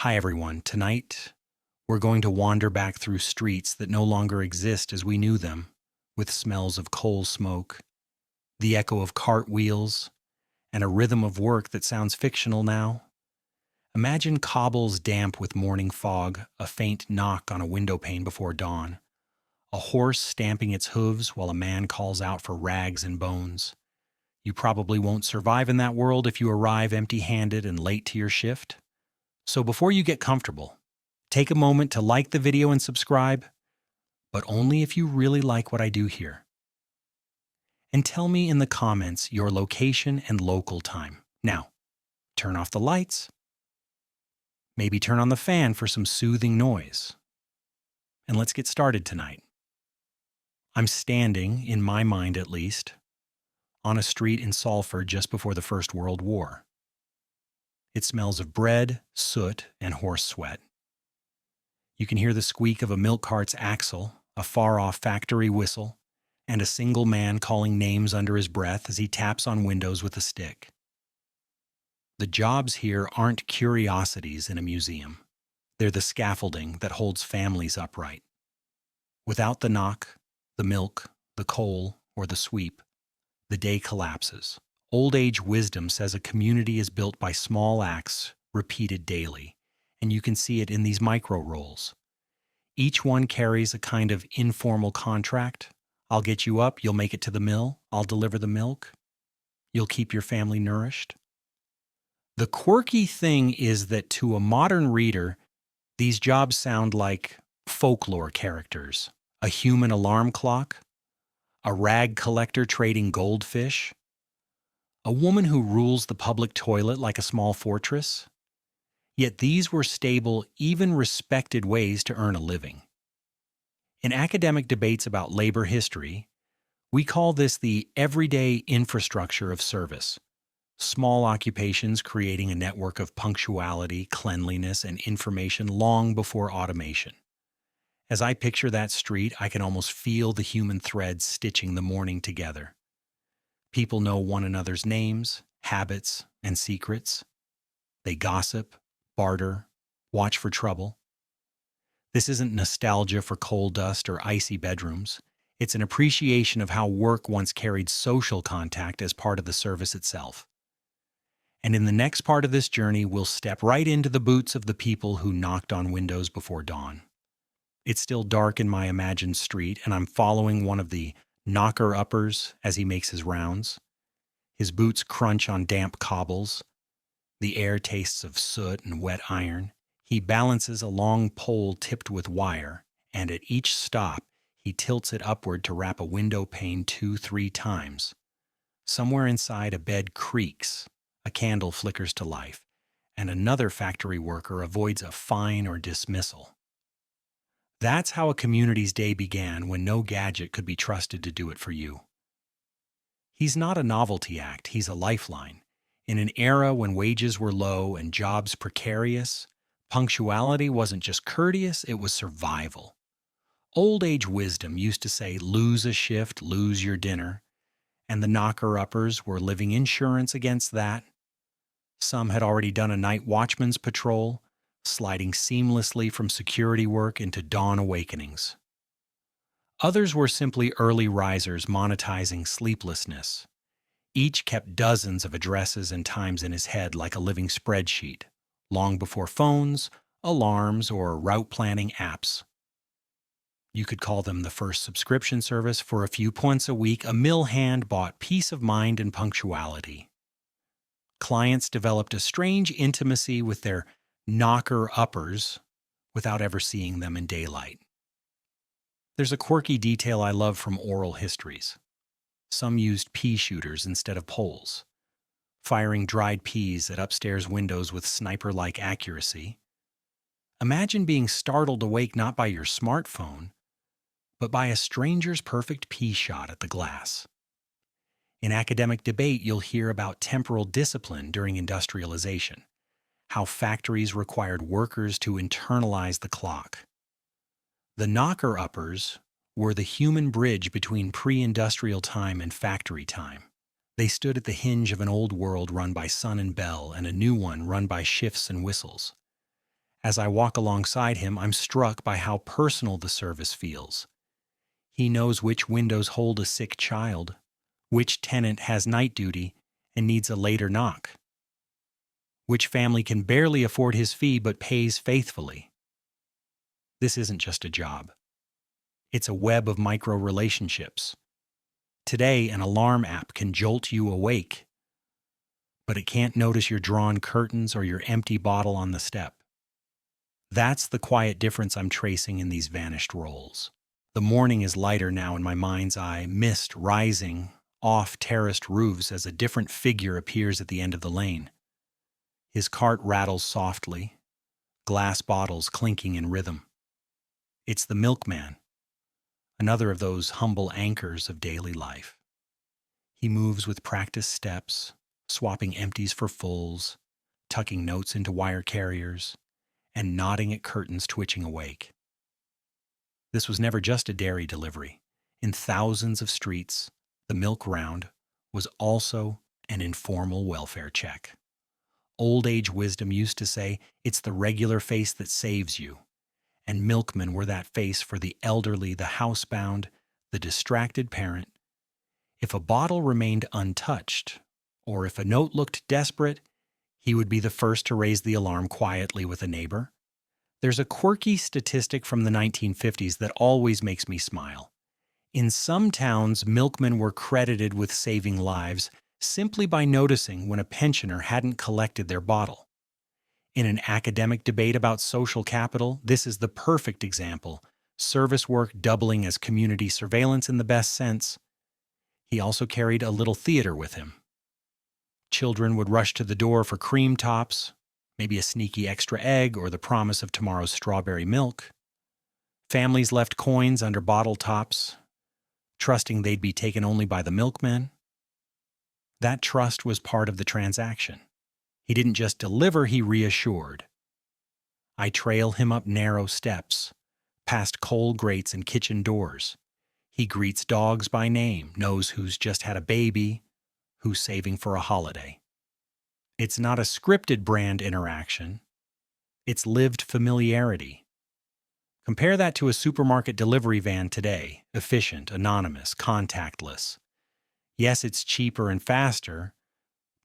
Hi, everyone. Tonight, we're going to wander back through streets that no longer exist as we knew them, with smells of coal smoke, the echo of cartwheels, and a rhythm of work that sounds fictional now. Imagine cobbles damp with morning fog, a faint knock on a window pane before dawn, a horse stamping its hooves while a man calls out for rags and bones. You probably won't survive in that world if you arrive empty-handed and late to your shift. So before you get comfortable, take a moment to like the video and subscribe, but only if you really like what I do here. And tell me in the comments your location and local time. Now, turn off the lights, maybe turn on the fan for some soothing noise, and let's get started tonight. I'm standing, in my mind at least, on a street in Salford just before the First World War. It smells of bread, soot, and horse sweat. You can hear the squeak of a milk cart's axle, a far-off factory whistle, and a single man calling names under his breath as he taps on windows with a stick. The jobs here aren't curiosities in a museum. They're the scaffolding that holds families upright. Without the knock, the milk, the coal, or the sweep, the day collapses. Old age wisdom says a community is built by small acts repeated daily, and you can see it in these micro roles. Each one carries a kind of informal contract. I'll get you up, you'll make it to the mill, I'll deliver the milk, you'll keep your family nourished. The quirky thing is that to a modern reader, these jobs sound like folklore characters, a human alarm clock, a rag collector trading goldfish, a woman who rules the public toilet like a small fortress. Yet these were stable, even respected ways to earn a living. In academic debates about labor history, we call this the everyday infrastructure of service, small occupations creating a network of punctuality, cleanliness, and information long before automation. As I picture that street, I can almost feel the human threads stitching the morning together. People know one another's names, habits, and secrets. They gossip, barter, watch for trouble. This isn't nostalgia for coal dust or icy bedrooms. It's an appreciation of how work once carried social contact as part of the service itself. And in the next part of this journey, we'll step right into the boots of the people who knocked on windows before dawn. It's still dark in my imagined street, and I'm following one of the knocker-uppers as he makes his rounds. His boots crunch on damp cobbles. The air tastes of soot and wet iron. He balances a long pole tipped with wire, and at each stop, he tilts it upward to wrap a window pane 2-3 times. Somewhere inside, a bed creaks, a candle flickers to life, and another factory worker avoids a fine or dismissal. That's how a community's day began when no gadget could be trusted to do it for you. He's not a novelty act, he's a lifeline. In an era when wages were low and jobs precarious, punctuality wasn't just courteous, it was survival. Old age wisdom used to say, lose a shift, lose your dinner, and the knocker-uppers were living insurance against that. Some had already done a night watchman's patrol, sliding seamlessly from security work into dawn awakenings. Others were simply early risers monetizing sleeplessness. Each kept dozens of addresses and times in his head like a living spreadsheet, long before phones, alarms, or route planning apps. You could call them the first subscription service. For a few points a week, a mill hand bought peace of mind and punctuality. Clients developed a strange intimacy with their knocker-uppers without ever seeing them in daylight. There's a quirky detail I love from oral histories. Some used pea shooters instead of poles, firing dried peas at upstairs windows with sniper-like accuracy. Imagine being startled awake not by your smartphone, but by a stranger's perfect pea shot at the glass. In academic debate, you'll hear about temporal discipline during industrialization, how factories required workers to internalize the clock. The knocker-uppers were the human bridge between pre-industrial time and factory time. They stood at the hinge of an old world run by sun and bell and a new one run by shifts and whistles. As I walk alongside him, I'm struck by how personal the service feels. He knows which windows hold a sick child, which tenant has night duty and needs a later knock, which family can barely afford his fee but pays faithfully. This isn't just a job. It's a web of micro relationships. Today, an alarm app can jolt you awake, but it can't notice your drawn curtains or your empty bottle on the step. That's the quiet difference I'm tracing in these vanished roles. The morning is lighter now in my mind's eye, mist rising off terraced roofs as a different figure appears at the end of the lane. His cart rattles softly, glass bottles clinking in rhythm. It's the milkman, another of those humble anchors of daily life. He moves with practiced steps, swapping empties for fulls, tucking notes into wire carriers, and nodding at curtains twitching awake. This was never just a dairy delivery. In thousands of streets, the milk round was also an informal welfare check. Old age wisdom used to say, it's the regular face that saves you. And milkmen were that face for the elderly, the housebound, the distracted parent. If a bottle remained untouched, or if a note looked desperate, he would be the first to raise the alarm quietly with a neighbor. There's a quirky statistic from the 1950s that always makes me smile. In some towns, milkmen were credited with saving lives simply by noticing when a pensioner hadn't collected their bottle. In an academic debate about social capital, this is the perfect example. Service work doubling as community surveillance in the best sense. He also carried a little theater with him. Children would rush to the door for cream tops, maybe a sneaky extra egg or the promise of tomorrow's strawberry milk. Families left coins under bottle tops, trusting they'd be taken only by the milkman. That trust was part of the transaction. He didn't just deliver, he reassured. I trail him up narrow steps, past coal grates and kitchen doors. He greets dogs by name, knows who's just had a baby, who's saving for a holiday. It's not a scripted brand interaction. It's lived familiarity. Compare that to a supermarket delivery van today, efficient, anonymous, contactless. Yes, it's cheaper and faster,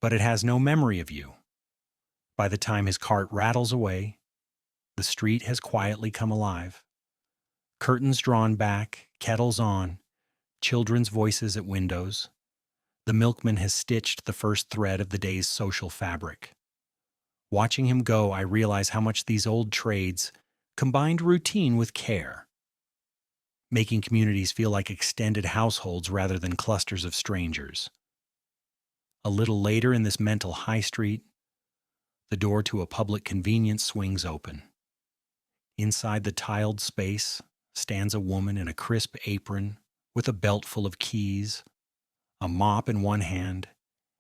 but it has no memory of you. By the time his cart rattles away, the street has quietly come alive. Curtains drawn back, kettles on, children's voices at windows. The milkman has stitched the first thread of the day's social fabric. Watching him go, I realize how much these old trades combined routine with care, making communities feel like extended households rather than clusters of strangers. A little later in this mental high street, the door to a public convenience swings open. Inside the tiled space stands a woman in a crisp apron with a belt full of keys, a mop in one hand,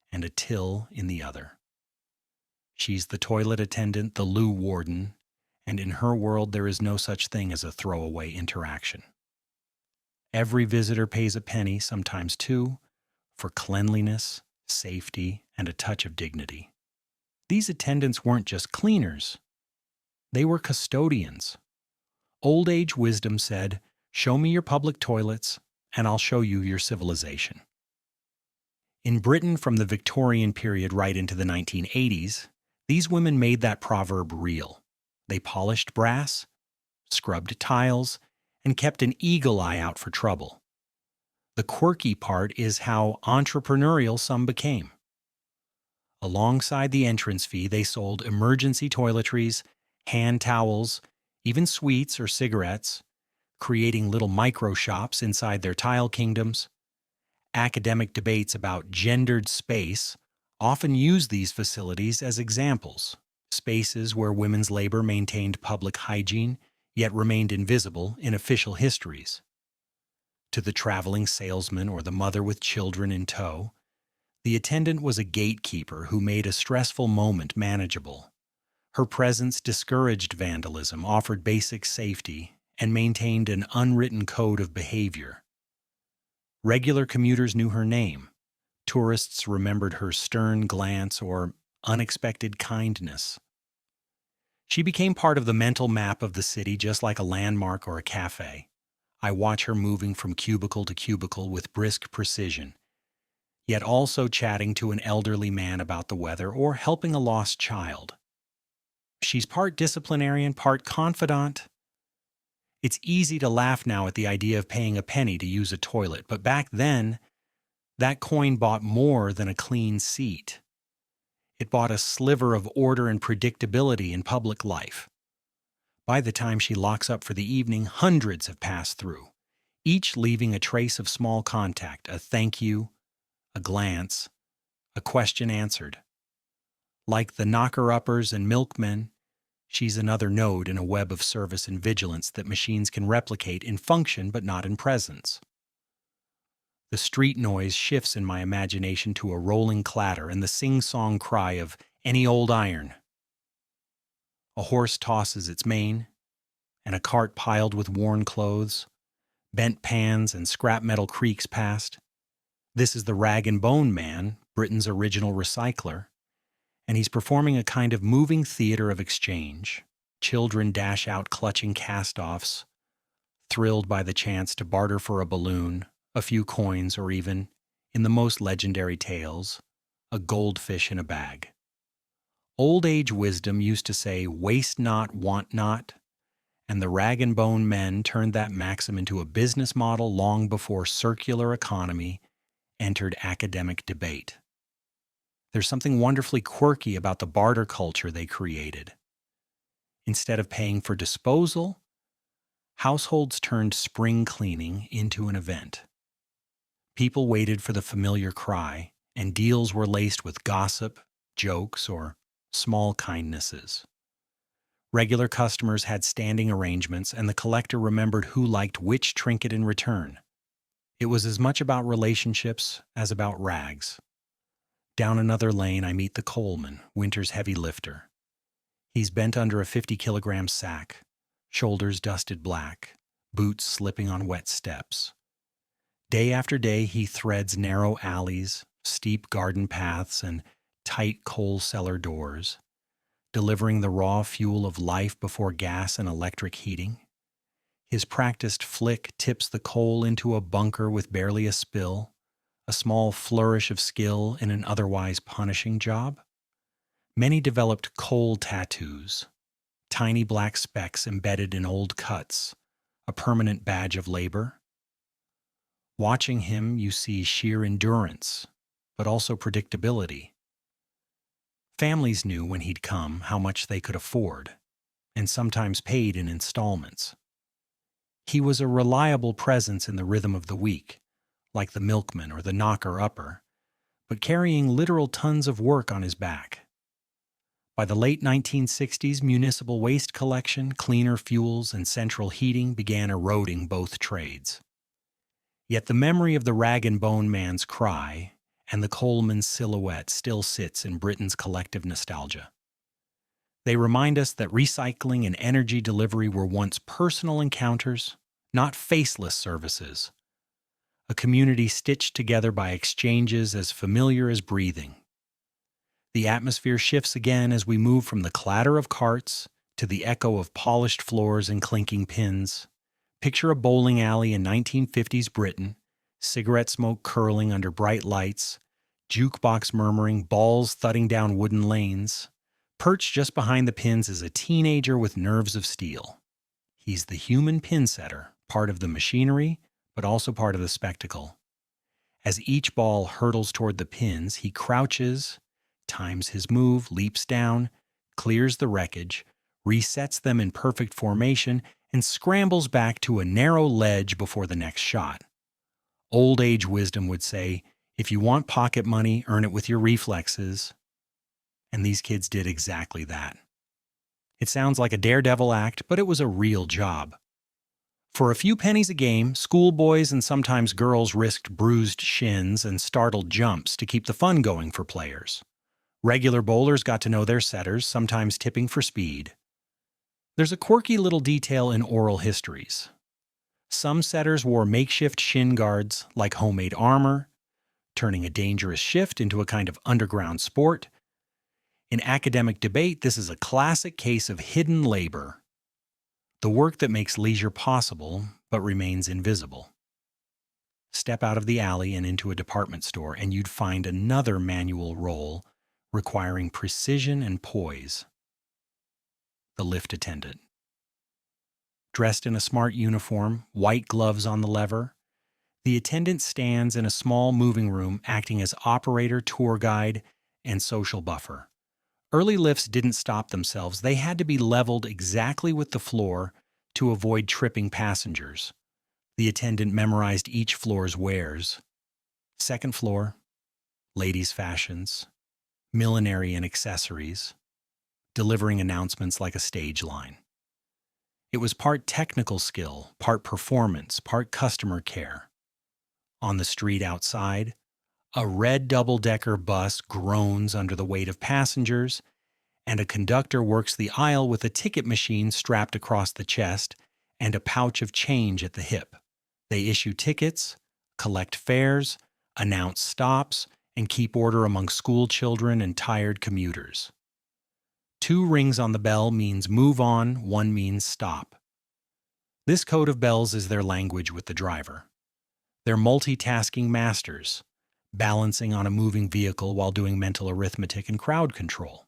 and a till in the other. She's the toilet attendant, the loo warden, and in her world there is no such thing as a throwaway interaction. Every visitor pays a penny, sometimes two, for cleanliness, safety, and a touch of dignity. These attendants weren't just cleaners. They were custodians. Old age wisdom said, "Show me your public toilets, and I'll show you your civilization." In Britain from the Victorian period right into the 1980s, these women made that proverb real. They polished brass, scrubbed tiles, and kept an eagle eye out for trouble. The quirky part is how entrepreneurial some became. Alongside the entrance fee, they sold emergency toiletries, hand towels, even sweets or cigarettes, creating little micro shops inside their tile kingdoms. Academic debates about gendered space often use these facilities as examples, spaces where women's labor maintained public hygiene yet remained invisible in official histories. To the traveling salesman or the mother with children in tow, the attendant was a gatekeeper who made a stressful moment manageable. Her presence discouraged vandalism, offered basic safety, and maintained an unwritten code of behavior. Regular commuters knew her name. Tourists remembered her stern glance or unexpected kindness. She became part of the mental map of the city, just like a landmark or a cafe. I watch her moving from cubicle to cubicle with brisk precision, yet also chatting to an elderly man about the weather or helping a lost child. She's part disciplinarian, part confidant. It's easy to laugh now at the idea of paying a penny to use a toilet, but back then, that coin bought more than a clean seat. It bought a sliver of order and predictability in public life. By the time she locks up for the evening, hundreds have passed through, each leaving a trace of small contact, a thank you, a glance, a question answered. Like the knocker-uppers and milkmen, she's another node in a web of service and vigilance that machines can replicate in function but not in presence. The street noise shifts in my imagination to a rolling clatter and the sing-song cry of any old iron. A horse tosses its mane, and a cart piled with worn clothes, bent pans, and scrap metal creaks past. This is the Rag and Bone Man, Britain's original recycler, and he's performing a kind of moving theater of exchange. Children dash out clutching cast-offs, thrilled by the chance to barter for a balloon, a few coins, or even, in the most legendary tales, a goldfish in a bag. Old age wisdom used to say, "Waste not, want not," and the Rag and Bone Men turned that maxim into a business model long before circular economy entered academic debate. There's something wonderfully quirky about the barter culture they created. Instead of paying for disposal, households turned spring cleaning into an event. People waited for the familiar cry, and deals were laced with gossip, jokes, or small kindnesses. Regular customers had standing arrangements, and the collector remembered who liked which trinket in return. It was as much about relationships as about rags. Down another lane, I meet the coalman, winter's heavy lifter. He's bent under a 50-kilogram sack, shoulders dusted black, boots slipping on wet steps. Day after day, he threads narrow alleys, steep garden paths, and tight coal cellar doors, delivering the raw fuel of life before gas and electric heating. His practiced flick tips the coal into a bunker with barely a spill, a small flourish of skill in an otherwise punishing job. Many developed coal tattoos, tiny black specks embedded in old cuts, a permanent badge of labor. Watching him, you see sheer endurance, but also predictability. Families knew when he'd come how much they could afford, and sometimes paid in installments. He was a reliable presence in the rhythm of the week, like the milkman or the knocker-upper, but carrying literal tons of work on his back. By the late 1960s, municipal waste collection, cleaner fuels, and central heating began eroding both trades. Yet the memory of the Rag and Bone Man's cry and the coalman's silhouette still sits in Britain's collective nostalgia. They remind us that recycling and energy delivery were once personal encounters, not faceless services. A community stitched together by exchanges as familiar as breathing. The atmosphere shifts again as we move from the clatter of carts to the echo of polished floors and clinking pins. Picture a bowling alley in 1950s Britain, cigarette smoke curling under bright lights, jukebox murmuring, balls thudding down wooden lanes. Perched just behind the pins is a teenager with nerves of steel. He's the human pin setter, part of the machinery, but also part of the spectacle. As each ball hurtles toward the pins, he crouches, times his move, leaps down, clears the wreckage, resets them in perfect formation, and scrambles back to a narrow ledge before the next shot. Old age wisdom would say, if you want pocket money, earn it with your reflexes. And these kids did exactly that. It sounds like a daredevil act, but it was a real job. For a few pennies a game, schoolboys and sometimes girls risked bruised shins and startled jumps to keep the fun going for players. Regular bowlers got to know their setters, sometimes tipping for speed. There's a quirky little detail in oral histories. Some setters wore makeshift shin guards like homemade armor, turning a dangerous shift into a kind of underground sport. In academic debate, this is a classic case of hidden labor, the work that makes leisure possible but remains invisible. Step out of the alley and into a department store, and you'd find another manual role requiring precision and poise: the lift attendant. Dressed in a smart uniform, white gloves on the lever, the attendant stands in a small moving room acting as operator, tour guide, and social buffer. Early lifts didn't stop themselves. They had to be leveled exactly with the floor to avoid tripping passengers. The attendant memorized each floor's wares. Second floor, ladies' fashions, millinery and accessories, delivering announcements like a stage line. It was part technical skill, part performance, part customer care. On the street outside, a red double-decker bus groans under the weight of passengers, and a conductor works the aisle with a ticket machine strapped across the chest and a pouch of change at the hip. They issue tickets, collect fares, announce stops, and keep order among school children and tired commuters. 2 rings on the bell means move on, 1 means stop. This code of bells is their language with the driver. They're multitasking masters, balancing on a moving vehicle while doing mental arithmetic and crowd control.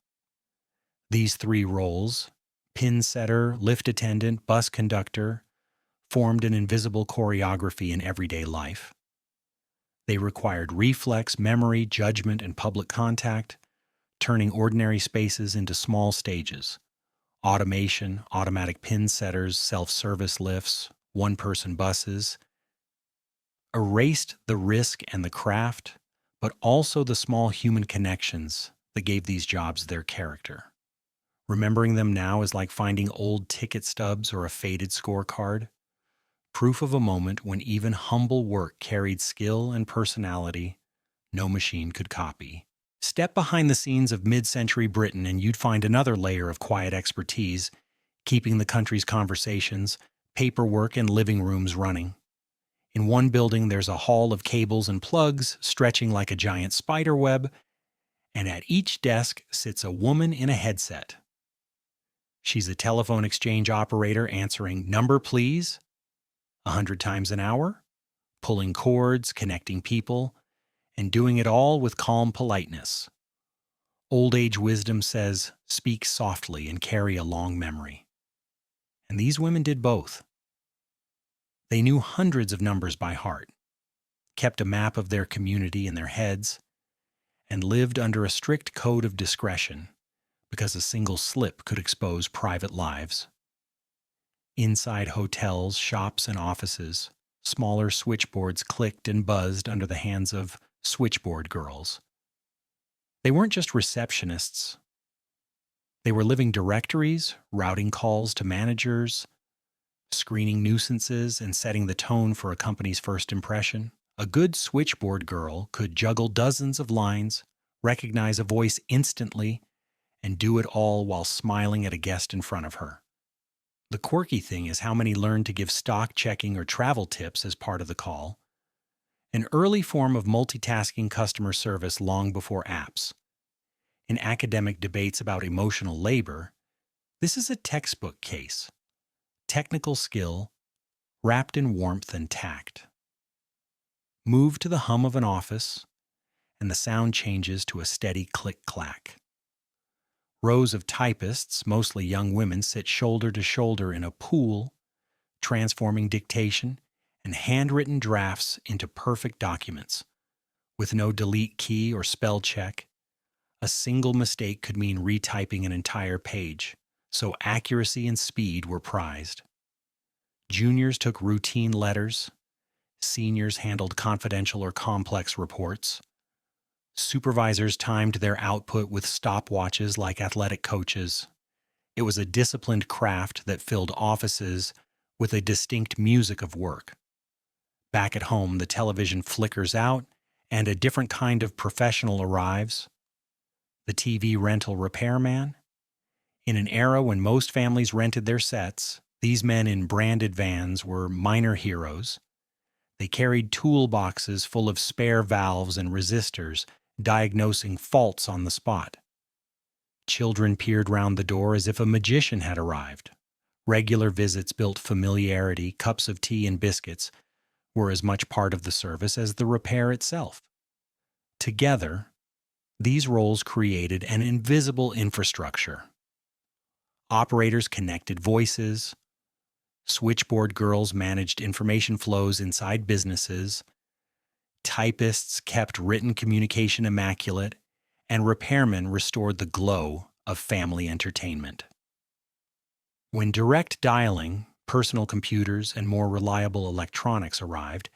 These 3 roles, pin setter, lift attendant, bus conductor, formed an invisible choreography in everyday life. They required reflex, memory, judgment, and public contact, turning ordinary spaces into small stages. Automation, automatic pin setters, self-service lifts, one-person buses, erased the risk and the craft, but also the small human connections that gave these jobs their character. Remembering them now is like finding old ticket stubs or a faded scorecard, proof of a moment when even humble work carried skill and personality no machine could copy. Step behind the scenes of mid-century Britain and you'd find another layer of quiet expertise, keeping the country's conversations, paperwork, and living rooms running. In one building, there's a hall of cables and plugs stretching like a giant spider web, and at each desk sits a woman in a headset. She's a telephone exchange operator answering "Number, please," 100 times an hour, pulling cords, connecting people, and doing it all with calm politeness. Old age wisdom says, speak softly and carry a long memory. And these women did both. They knew hundreds of numbers by heart, kept a map of their community in their heads, and lived under a strict code of discretion because a single slip could expose private lives. Inside hotels, shops, and offices, smaller switchboards clicked and buzzed under the hands of switchboard girls. They weren't just receptionists. They were living directories, routing calls to managers, screening nuisances, and setting the tone for a company's first impression. A good switchboard girl could juggle dozens of lines, recognize a voice instantly, and do it all while smiling at a guest in front of her. The quirky thing is how many learned to give stock checking or travel tips as part of the call, an early form of multitasking customer service long before apps. In academic debates about emotional labor, this is a textbook case. Technical skill wrapped in warmth and tact. Move to the hum of an office, and the sound changes to a steady click-clack. Rows of typists, mostly young women, sit shoulder to shoulder in a pool, transforming dictation and handwritten drafts into perfect documents. With no delete key or spell check, a single mistake could mean retyping an entire page, so accuracy and speed were prized. Juniors took routine letters. Seniors handled confidential or complex reports. Supervisors timed their output with stopwatches like athletic coaches. It was a disciplined craft that filled offices with a distinct music of work. Back at home, the television flickers out and a different kind of professional arrives. The TV rental repairman. In an era when most families rented their sets, these men in branded vans were minor heroes. They carried toolboxes full of spare valves and resistors, diagnosing faults on the spot. Children peered round the door as if a magician had arrived. Regular visits built familiarity, cups of tea and biscuits were as much part of the service as the repair itself. Together, these roles created an invisible infrastructure. Operators connected voices, switchboard girls managed information flows inside businesses, typists kept written communication immaculate, and repairmen restored the glow of family entertainment. When direct dialing, personal computers, and more reliable electronics arrived,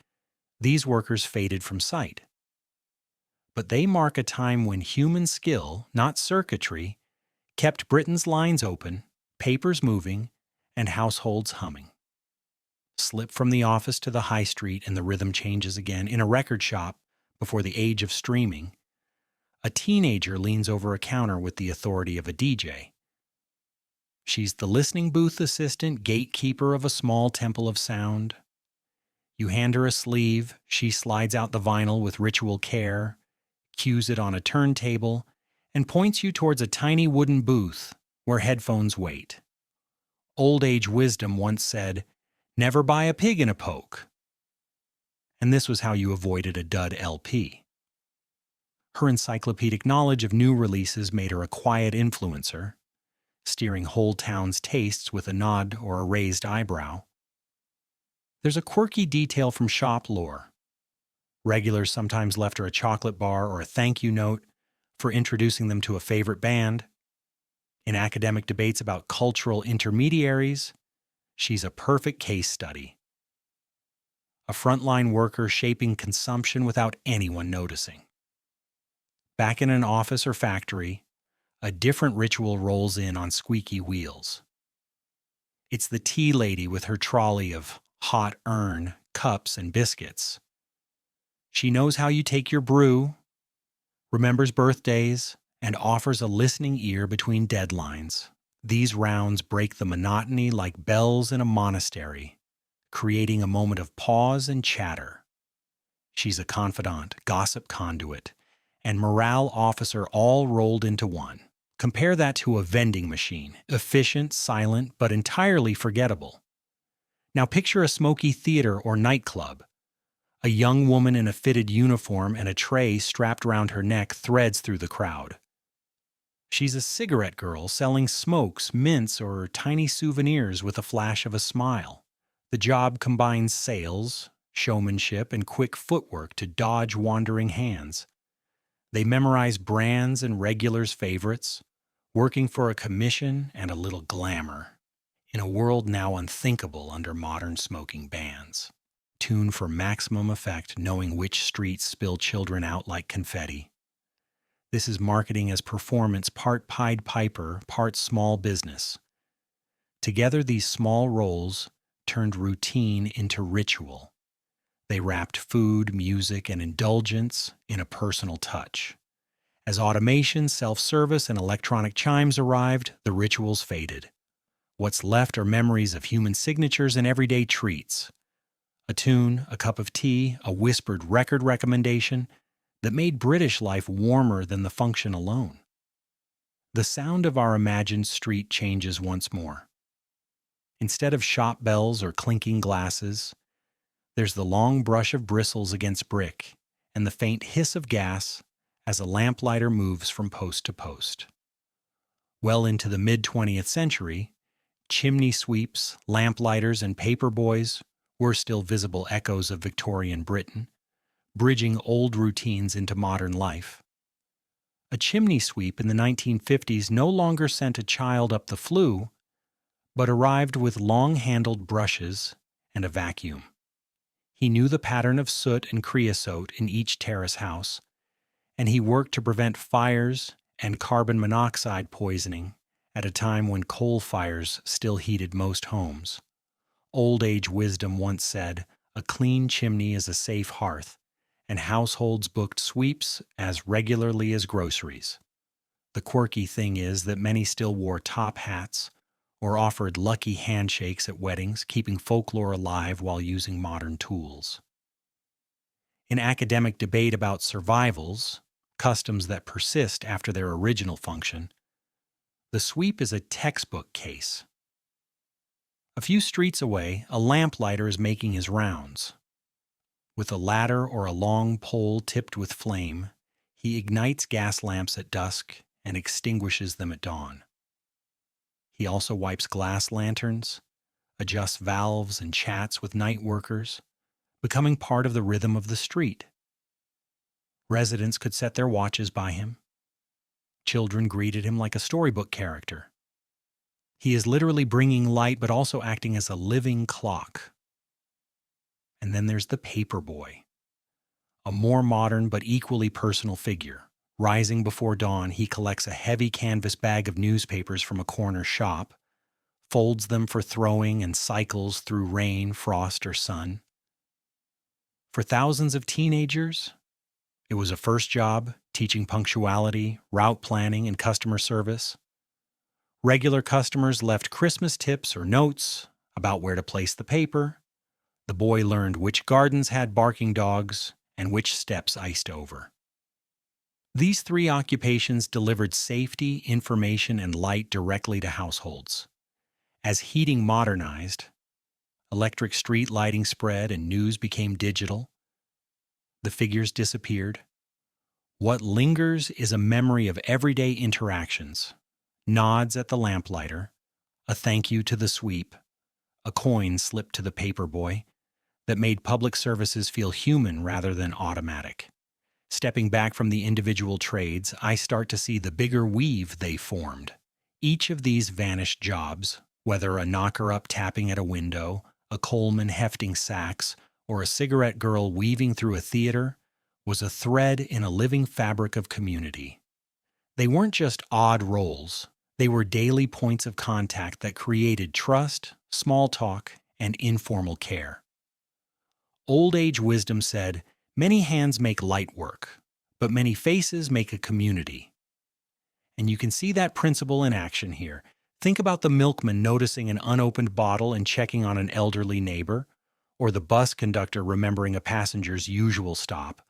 these workers faded from sight. But they mark a time when human skill, not circuitry, kept Britain's lines open, papers moving, and households humming. Slip from the office to the high street and the rhythm changes again. In a record shop, before the age of streaming, a teenager leans over a counter with the authority of a DJ. She's the listening booth assistant, gatekeeper of a small temple of sound. You hand her a sleeve, she slides out the vinyl with ritual care, cues it on a turntable, and points you towards a tiny wooden booth where headphones wait. Old age wisdom once said, "Never buy a pig in a poke." And this was how you avoided a dud LP. Her encyclopedic knowledge of new releases made her a quiet influencer, steering whole town's tastes with a nod or a raised eyebrow. There's a quirky detail from shop lore. Regulars sometimes left her a chocolate bar or a thank you note for introducing them to a favorite band. In academic debates about cultural intermediaries, she's a perfect case study. A frontline worker shaping consumption without anyone noticing. Back in an office or factory, a different ritual rolls in on squeaky wheels. It's the tea lady with her trolley of hot urn, cups, and biscuits. She knows how you take your brew, remembers birthdays, and offers a listening ear between deadlines. These rounds break the monotony like bells in a monastery, creating a moment of pause and chatter. She's a confidant, gossip conduit, and morale officer all rolled into one. Compare that to a vending machine, efficient, silent, but entirely forgettable. Now picture a smoky theater or nightclub. A young woman in a fitted uniform and a tray strapped around her neck threads through the crowd. She's a cigarette girl selling smokes, mints, or tiny souvenirs with a flash of a smile. The job combines sales, showmanship, and quick footwork to dodge wandering hands. They memorize brands and regulars' favorites, working for a commission and a little glamour, in a world now unthinkable under modern smoking bans. Tuned for maximum effect, knowing which streets spill children out like confetti. This is marketing as performance, part Pied Piper, part small business. Together, these small roles turned routine into ritual. They wrapped food, music, and indulgence in a personal touch. As automation, self-service, and electronic chimes arrived, the rituals faded. What's left are memories of human signatures and everyday treats. A tune, a cup of tea, a whispered record recommendation that made British life warmer than the function alone. The sound of our imagined street changes once more. Instead of shop bells or clinking glasses, there's the long brush of bristles against brick and the faint hiss of gas as a lamplighter moves from post to post. Well into the mid-20th century, chimney sweeps, lamplighters, and paper boys were still visible echoes of Victorian Britain, bridging old routines into modern life. A chimney sweep in the 1950s no longer sent a child up the flue, but arrived with long-handled brushes and a vacuum. He knew the pattern of soot and creosote in each terrace house, and he worked to prevent fires and carbon monoxide poisoning at a time when coal fires still heated most homes. Old age wisdom once said, "A clean chimney is a safe hearth," and households booked sweeps as regularly as groceries. The quirky thing is that many still wore top hats or offered lucky handshakes at weddings, keeping folklore alive while using modern tools. In academic debate about survivals, customs that persist after their original function, The sweep is a textbook case. A few streets away, a lamplighter is making his rounds. With a ladder or a long pole tipped with flame, he ignites gas lamps at dusk and extinguishes them at dawn. He also wipes glass lanterns, adjusts valves, and chats with night workers, becoming part of the rhythm of the street. Residents could set their watches by him. Children greeted him like a storybook character. He is literally bringing light, but also acting as a living clock. And then there's the paper boy, a more modern but equally personal figure. Rising before dawn, he collects a heavy canvas bag of newspapers from a corner shop, folds them for throwing, and cycles through rain, frost, or sun. For thousands of teenagers, it was a first job, teaching punctuality, route planning, and customer service. Regular customers left Christmas tips or notes about where to place the paper. The boy learned which gardens had barking dogs and which steps iced over. These three occupations delivered safety, information, and light directly to households. As heating modernized, electric street lighting spread and news became digital, the figures disappeared. What lingers is a memory of everyday interactions, nods at the lamplighter, a thank you to the sweep, a coin slipped to the paper boy, that made public services feel human rather than automatic. Stepping back from the individual trades, I start to see the bigger weave they formed. Each of these vanished jobs, whether a knocker-up tapping at a window, a coalman hefting sacks, or a cigarette girl weaving through a theater, was a thread in a living fabric of community. They weren't just odd roles. They were daily points of contact that created trust, small talk, and informal care. Old age wisdom said, "Many hands make light work, but many faces make a community." And you can see that principle in action here. Think about the milkman noticing an unopened bottle and checking on an elderly neighbor, or the bus conductor remembering a passenger's usual stop,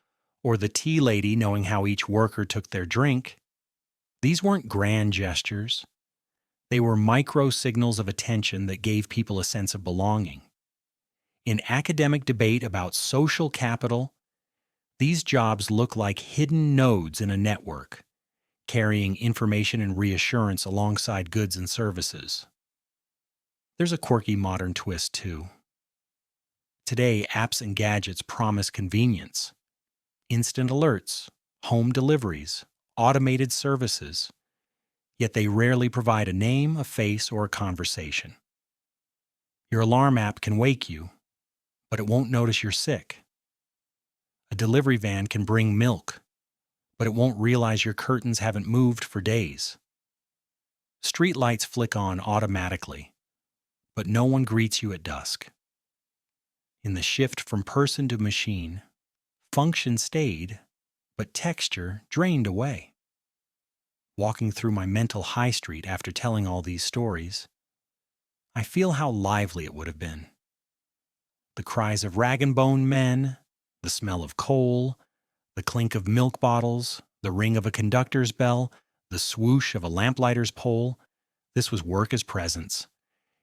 or the tea lady knowing how each worker took their drink. These weren't grand gestures. They were micro signals of attention that gave people a sense of belonging. In academic debate about social capital, these jobs look like hidden nodes in a network, carrying information and reassurance alongside goods and services. There's a quirky modern twist, too. Today, apps and gadgets promise convenience. Instant alerts, home deliveries, automated services, yet they rarely provide a name, a face, or a conversation. Your alarm app can wake you, but it won't notice you're sick. A delivery van can bring milk, but it won't realize your curtains haven't moved for days. Street lights flick on automatically, but no one greets you at dusk. In the shift from person to machine, function stayed, but texture drained away. Walking through my mental high street after telling all these stories, I feel how lively it would have been. The cries of rag and bone men, the smell of coal, the clink of milk bottles, the ring of a conductor's bell, the swoosh of a lamplighter's pole. This was work as presence.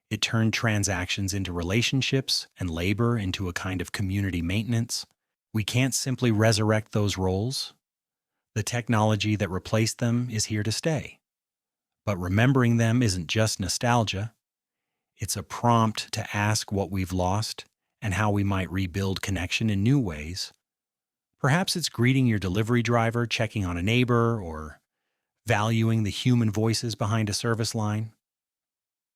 It turned transactions into relationships and labor into a kind of community maintenance. We can't simply resurrect those roles. The technology that replaced them is here to stay. But remembering them isn't just nostalgia. It's a prompt to ask what we've lost and how we might rebuild connection in new ways. Perhaps it's greeting your delivery driver, checking on a neighbor, or valuing the human voices behind a service line.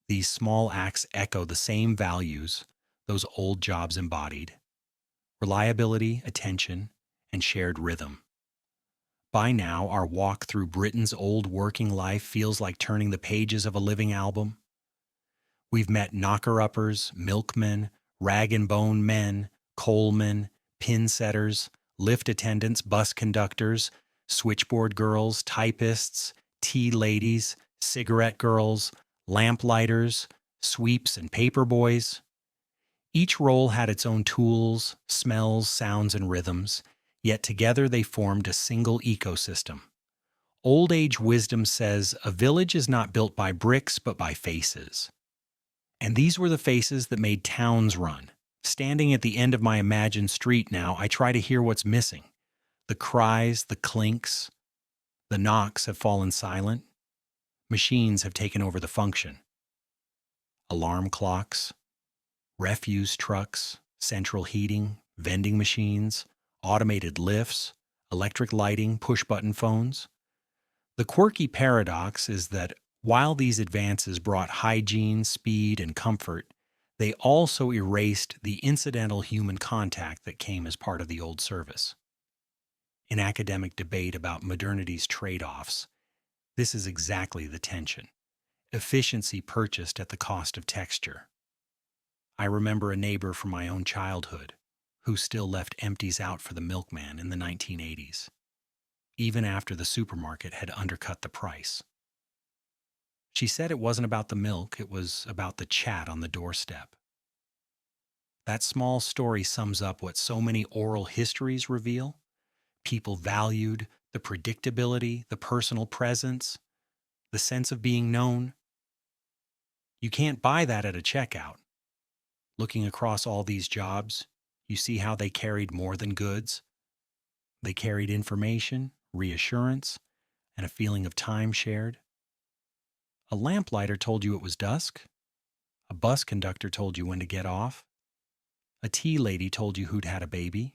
These small acts echo the same values those old jobs embodied: reliability, attention, and shared rhythm. By now, our walk through Britain's old working life feels like turning the pages of a living album. We've met knocker-uppers, milkmen, rag and bone men, coalmen, pin setters, lift attendants, bus conductors, switchboard girls, typists, tea ladies, cigarette girls, lamplighters, sweeps, and paper boys. Each role had its own tools, smells, sounds, and rhythms, yet together they formed a single ecosystem. Old age wisdom says a village is not built by bricks but by faces. And these were the faces that made towns run. Standing at the end of my imagined street now, I try to hear what's missing. The cries, the clinks, the knocks have fallen silent. Machines have taken over the function. Alarm clocks, refuse trucks, central heating, vending machines, automated lifts, electric lighting, push-button phones. The quirky paradox is that while these advances brought hygiene, speed, and comfort, they also erased the incidental human contact that came as part of the old service. In academic debate about modernity's trade-offs, this is exactly the tension. Efficiency purchased at the cost of texture. I remember a neighbor from my own childhood who still left empties out for the milkman in the 1980s, even after the supermarket had undercut the price. She said it wasn't about the milk, it was about the chat on the doorstep. That small story sums up what so many oral histories reveal. People valued the predictability, the personal presence, the sense of being known. You can't buy that at a checkout. Looking across all these jobs, you see how they carried more than goods. They carried information, reassurance, and a feeling of time shared. A lamplighter told you it was dusk. A bus conductor told you when to get off. A tea lady told you who'd had a baby.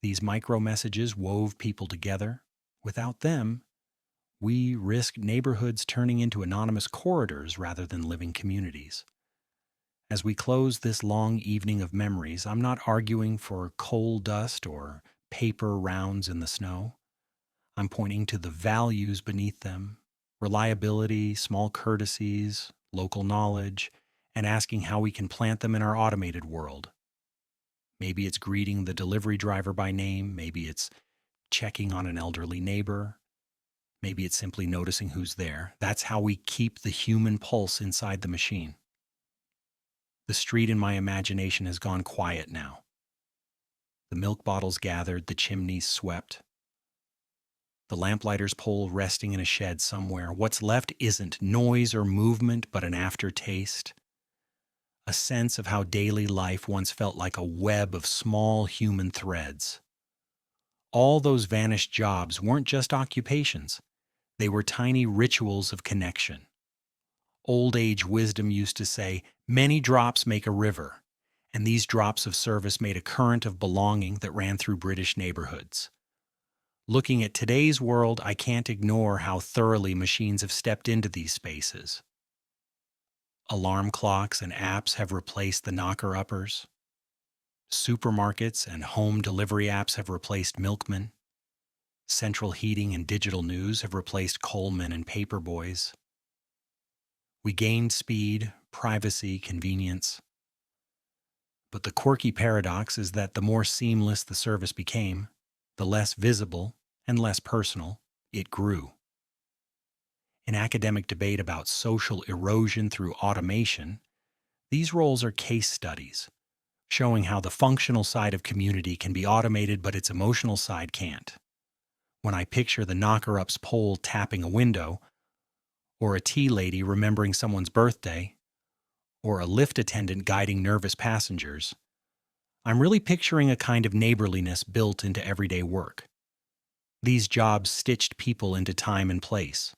These micro messages wove people together. Without them, we risk neighborhoods turning into anonymous corridors rather than living communities. As we close this long evening of memories, I'm not arguing for coal dust or paper rounds in the snow. I'm pointing to the values beneath them: reliability, small courtesies, local knowledge, and asking how we can plant them in our automated world. Maybe it's greeting the delivery driver by name. Maybe it's checking on an elderly neighbor. Maybe it's simply noticing who's there. That's how we keep the human pulse inside the machine. The street in my imagination has gone quiet now. The milk bottles gathered, the chimneys swept. The lamplighter's pole resting in a shed somewhere. What's left isn't noise or movement, but an aftertaste. A sense of how daily life once felt like a web of small human threads. All those vanished jobs weren't just occupations. They were tiny rituals of connection. Old age wisdom used to say, many drops make a river, and these drops of service made a current of belonging that ran through British neighborhoods. Looking at today's world, I can't ignore how thoroughly machines have stepped into these spaces. Alarm clocks and apps have replaced the knocker-uppers. Supermarkets and home delivery apps have replaced milkmen. Central heating and digital news have replaced coalmen and paper boys. We gained speed, privacy, convenience. But the quirky paradox is that the more seamless the service became, the less visible and less personal it grew. In academic debate about social erosion through automation, these roles are case studies, showing how the functional side of community can be automated but its emotional side can't. When I picture the knocker-up's pole tapping a window, or a tea lady remembering someone's birthday, or a lift attendant guiding nervous passengers, I'm really picturing a kind of neighborliness built into everyday work. These jobs stitched people into time and place.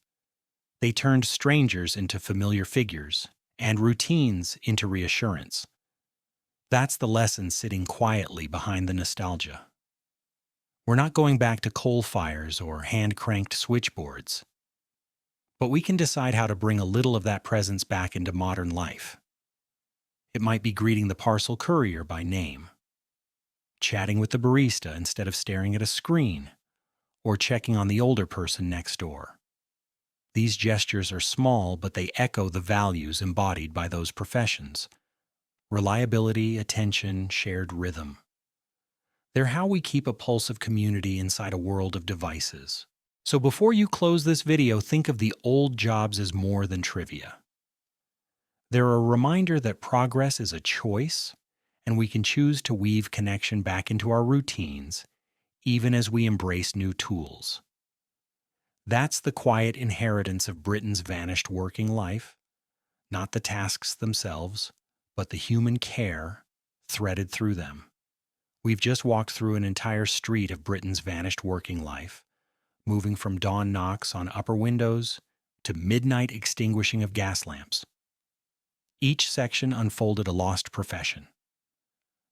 They turned strangers into familiar figures, and routines into reassurance. That's the lesson sitting quietly behind the nostalgia. We're not going back to coal fires or hand-cranked switchboards, but we can decide how to bring a little of that presence back into modern life. It might be greeting the parcel courier by name, chatting with the barista instead of staring at a screen, or checking on the older person next door. These gestures are small, but they echo the values embodied by those professions: reliability, attention, shared rhythm. They're how we keep a pulse of community inside a world of devices. So before you close this video, think of the old jobs as more than trivia. They're a reminder that progress is a choice, and we can choose to weave connection back into our routines, even as we embrace new tools. That's the quiet inheritance of Britain's vanished working life, not the tasks themselves, but the human care threaded through them. We've just walked through an entire street of Britain's vanished working life, moving from dawn knocks on upper windows to midnight extinguishing of gas lamps. Each section unfolded a lost profession.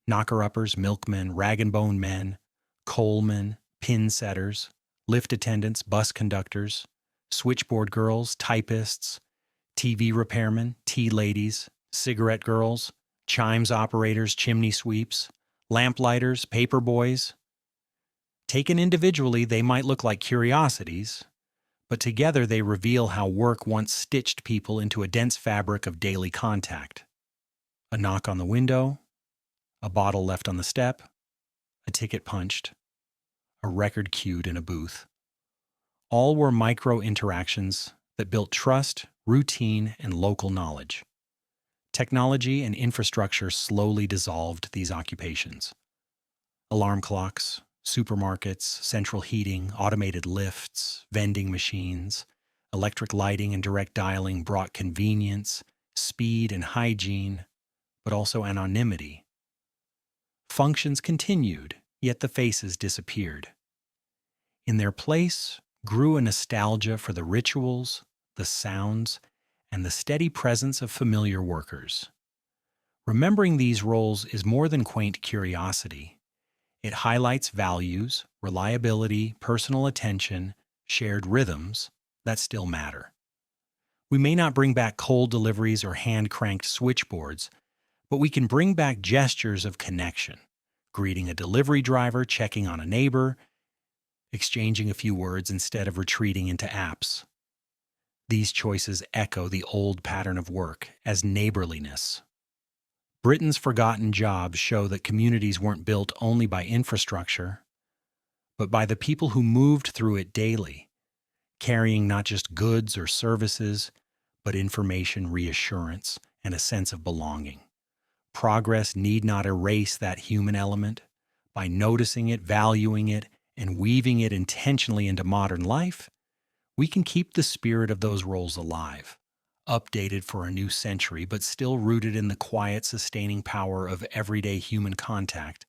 Knocker-uppers, milkmen, rag-and-bone men, coalmen, pin setters, lift attendants, bus conductors, switchboard girls, typists, TV repairmen, tea ladies, cigarette girls, chimes operators, chimney sweeps, lamplighters, paper boys. Taken individually, they might look like curiosities, but together they reveal how work once stitched people into a dense fabric of daily contact. A knock on the window, a bottle left on the step, a ticket punched, a record cued in a booth. All were micro interactions that built trust, routine, and local knowledge. Technology and infrastructure slowly dissolved these occupations. Alarm clocks, supermarkets, central heating, automated lifts, vending machines, electric lighting and direct dialing brought convenience, speed, and hygiene, but also anonymity. Functions continued, yet the faces disappeared. In their place grew a nostalgia for the rituals, the sounds, and the steady presence of familiar workers. Remembering these roles is more than quaint curiosity. It highlights values, reliability, personal attention, shared rhythms that still matter. We may not bring back cold deliveries or hand-cranked switchboards, but we can bring back gestures of connection, greeting a delivery driver, checking on a neighbor, exchanging a few words instead of retreating into apps. These choices echo the old pattern of work as neighborliness. Britain's forgotten jobs show that communities weren't built only by infrastructure, but by the people who moved through it daily, carrying not just goods or services, but information, reassurance, and a sense of belonging. Progress need not erase that human element. By noticing it, valuing it, and weaving it intentionally into modern life, we can keep the spirit of those roles alive, updated for a new century, but still rooted in the quiet, sustaining power of everyday human contact